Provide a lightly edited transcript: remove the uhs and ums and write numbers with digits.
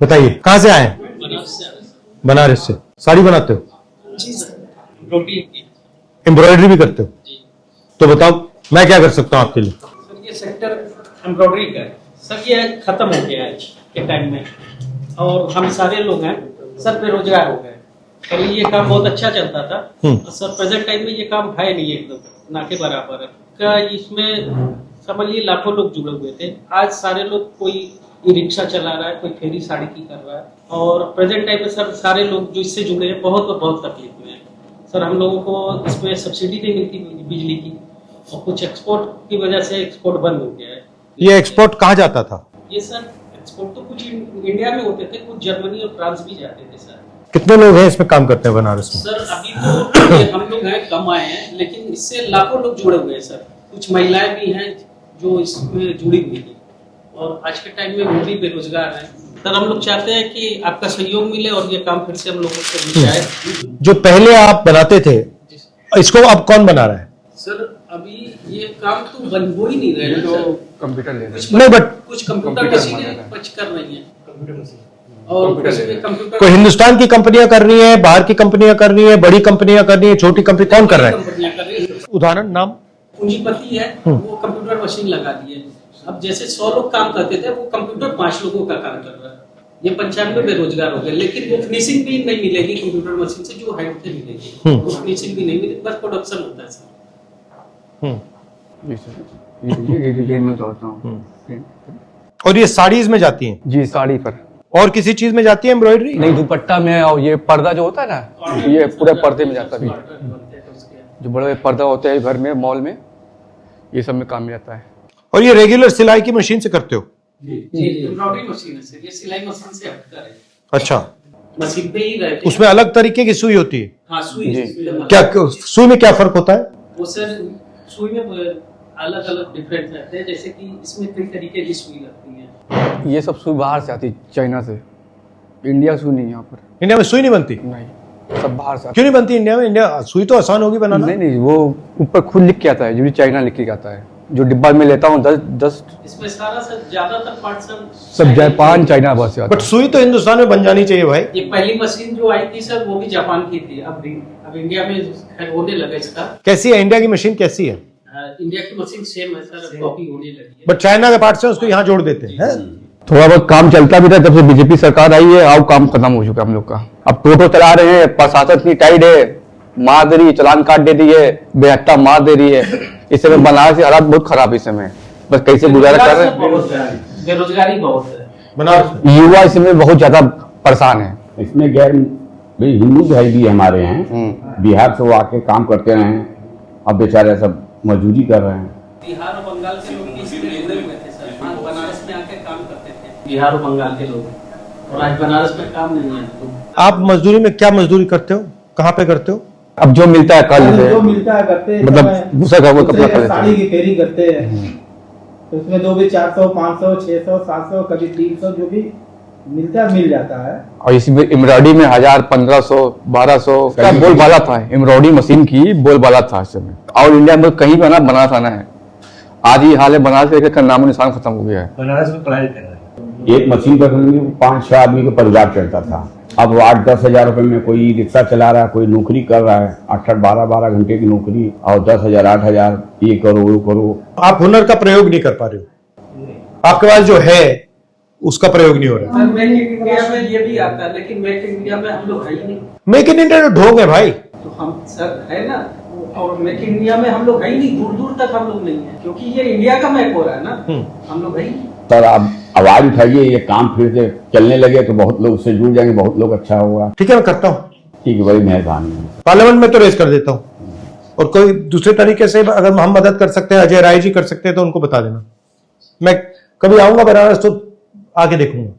बताइए कहाँ से आए हैं? बनारस से। साड़ी बनाते हो? जी सर। एम्ब्रॉयडरी भी करते हो? जी तो बताओ मैं क्या कर सकता हूँ आपके लिए? सर, ये सेक्टर एम्ब्रॉयडरी का है सर, ये खत्म हो गया है के टाइम में, और हम सारे लोग हैं सर बेरोजगार हो गए। पहले ये काम बहुत अच्छा चलता था सर, प्रेजेंट टाइम में ये काम है नहीं, एकदम ना के बराबर है का। इसमें समझिए लाखों लोग जुड़े हुए थे, आज सारे लोग कोई ई रिक्शा चला रहा है, कोई फेरी साड़ी की कर रहा है, और प्रेजेंट टाइम में सर सारे लोग जो इससे जुड़े हैं बहुत तकलीफ में है सर। हम लोगों को इसमें सब्सिडी नहीं मिलती बिजली की, और कुछ एक्सपोर्ट की वजह से एक्सपोर्ट बंद हो गया है। ये एक्सपोर्ट कहाँ जाता था? ये सर एक्सपोर्ट तो कुछ इंडिया में होते थे, कुछ जर्मनी और फ्रांस भी जाते थे सर। कितने लोग हैं इसमें काम करते हैं बनारस में? सर अभी तो ये हम लोग हैं, कम आए हैं, लेकिन इससे लाखों लोग जुड़े हुए हैं सर। कुछ महिलाएं भी हैं जो इसमें जुड़ी हुई हैं, और आज के टाइम में वो भी बेरोजगार हैं सर। हम लोग चाहते हैं कि आपका सहयोग मिले और ये काम फिर से हम लोगों को मिल जाए। जो पहले आप बनाते थे इसको अब कौन बना रहा है? सर अभी ये काम तो बन हो ही नहीं रहे हैं सर। कंप्यूटर ले नहीं, बट कुछ कंप्यूटर मशीनें बच कर रही हैं, और कंप्यूटर कोई हिंदुस्तान की कंपनियां कर रही हैं, बाहर की कंपनियां कर रही हैं, बड़ी कंपनियां कर रही हैं, छोटी कंपनी कौन कर रहा है? कंपनियां कर रही हैं। उदाहरण नाम? पूंजीपति है वो कंप्यूटर मशीन लगा दिए। अब जैसे 100 लोग काम करते थे, वो कंप्यूटर 5 लोगों का काम कर रहा है। ये 95 बेरोजगार हो गए, लेकिन वो फिनिशिंग भी नहीं मिलेगी कंप्यूटर मशीन से जो हाइट से मिलेगी, वो फिनिशिंग भी नहीं मिलेगी, बस प्रोडक्शन होता है सर। जी सर, ये डिजाइन में चाहता हूँ। और ये साड़ीज में जाती हैं? जी साड़ी पर। और किसी चीज में जाती है एम्ब्रॉयडरी? नहीं, दुपट्टा में, और ये पर्दा जो होता है ना, ये पूरे पर्दे में जाता है। जो बड़े पर्दा होते हैं घर में, मॉल में, ये सब में काम में जाता है। और ये रेगुलर सिलाई की मशीन से करते हो? जी एम्ब्रॉयडरी मशीन है सर, ये सिलाई मशीन से हटकर है। अच्छा, मशीन पे ही रहते उसमें अलग तरीके की सुई होती है? हाँ सुई। क्या सुई में क्या फर्क होता है? वो सर सुई में अलग अलग डिफरेंट रहते हैं, जैसे कि इसमें कई तरीके की सुई लगती है। ये सब सुई बाहर से आती है, चाइना से। इंडिया सुई नहीं यहाँ पर। इंडिया में सुई नहीं बनती? नहीं, सब बाहर से। क्यों नहीं बनती इंडिया में? इंडिया सुई तो आसान होगी बनाना। नहीं, वो ऊपर खुद लिख के आता है, जो चाइना लिख के आता है। जो डिब्बा में लेता हूँ 10 इसमें सारा सर ज्यादातर पार्ट सब जापान चाइना बस से आता बट सुई तो हिंदुस्तान में बन जानी चाहिए भाई। ये पहली मशीन जो आई थी सर, वो भी जापान की थी। अब इंडिया में खैर होने लगा इसका। कैसी है इंडिया की मशीन? कैसी है? इंडिया की मशीन सेम है सर, कॉपी होने लगी है। बट चाइना के पार्ट से उसको यहाँ जोड़ देते हैं। थोड़ा बहुत काम चलता भी था, जब से बीजेपी सरकार आई है, अब काम खत्म हो चुका है हम लोग का। अब टोटो चला रहे हैं, प्रशासन इतनी टाइट है, मार दे रही है, चालान काट दे रही है, बेहत्ता मार दे रही है। इस समय बनारस से हालात बहुत खराब है इस समय, बस कैसे गुजारा कर रहे हैं। बेरोजगारी बहुत है बनारस युवा इस समय बहुत ज्यादा परेशान है। इसमें गैर भाई हिंदू भाई भी हमारे हैं, बिहार से वो आके काम करते रहे हैं, अब बेचारे सब मजदूरी कर रहे हैं। बिहार और बंगाल के लोग भी इसमें जुड़े हुए थे सर, बनारस में आके काम करते थे बिहार और बंगाल के लोग, और आज बनारस में काम नहीं है। तो आप मजदूरी में क्या मजदूरी करते हो? कहाँ पे करते हो? अब जो मिलता है कर लेते जो हैं, मिलता है करते हैं, मतलब दूसरा का वो कपड़ा कर लेते साड़ी हैं। की फेरी करते हैं, तो उसमें जो भी 400, 500, 600, 700, कभी 300 जो भी मिलता है मिल जाता है। और इसमें एम्ब्रॉयडरी में 1000, 1500, 1200 का बोलबाला था। एम्ब्रॉयडरी मशीन की बोलबाला था इस समय। और इंडिया में कहीं पर ना बनारस आना है, आज ही हाल है, बनारस का नामो निशान खत्म हो गया है। बनारस में पढ़ाई कर रहे हैं। एक मशीन पर 5-6 आदमी का परिवार चलता था, अब 8-10 हजार रुपए में कोई रिक्शा चला रहा है, कोई नौकरी कर रहा है, 8-8, 12-12 घंटे की नौकरी, और 10,000, 8,000, ये करो वो करो। आप हुनर का प्रयोग नहीं कर पा रहे हो, आपके पास जो है उसका प्रयोग नहीं हो रहा। सर मेक इन इंडिया में ये भी आता है, लेकिन मेक इन इंडिया में हम लोग है ही नहीं। मेक इन इंडिया ढोंग है भाई। तो हम सर है ना, और मेक इन इंडिया में हम लोग है ही नहीं, दूर दूर तक हम लोग नहीं है, क्योंकि ये इंडिया का मैक हो रहा है ना, हम लोग है ही नहीं। सर आप आवाज उठाइए, ये काम फिर से चलने लगे तो बहुत लोग उससे जुड़ जाएंगे, बहुत लोग अच्छा होगा। ठीक है, मैं करता हूँ। ठीक है, बड़ी मेहरबानी। पार्लियामेंट में तो रेस कर देता हूँ, और कोई दूसरे तरीके से अगर हम मदद कर सकते हैं, अजय राय जी कर सकते हैं, तो उनको बता देना। मैं कभी आऊंगा बनारस तो आके देखूंगा।